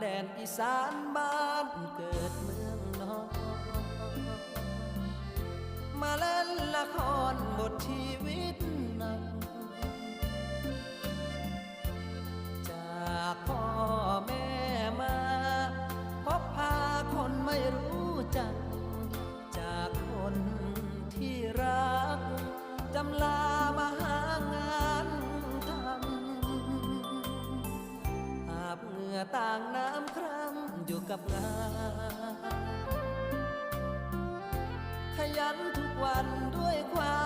ดนอีสานบ้านเกิดเมืองนอนมาเล่นละครบทชีวิตหนักจากพ่อแม่มาพบพาคนไม่รู้จักจากคนที่รักจำลามาหางานทำอาบเหงื่อต่างน้ำครั้งอยู่กับงานขยันทุกวันด้วยความ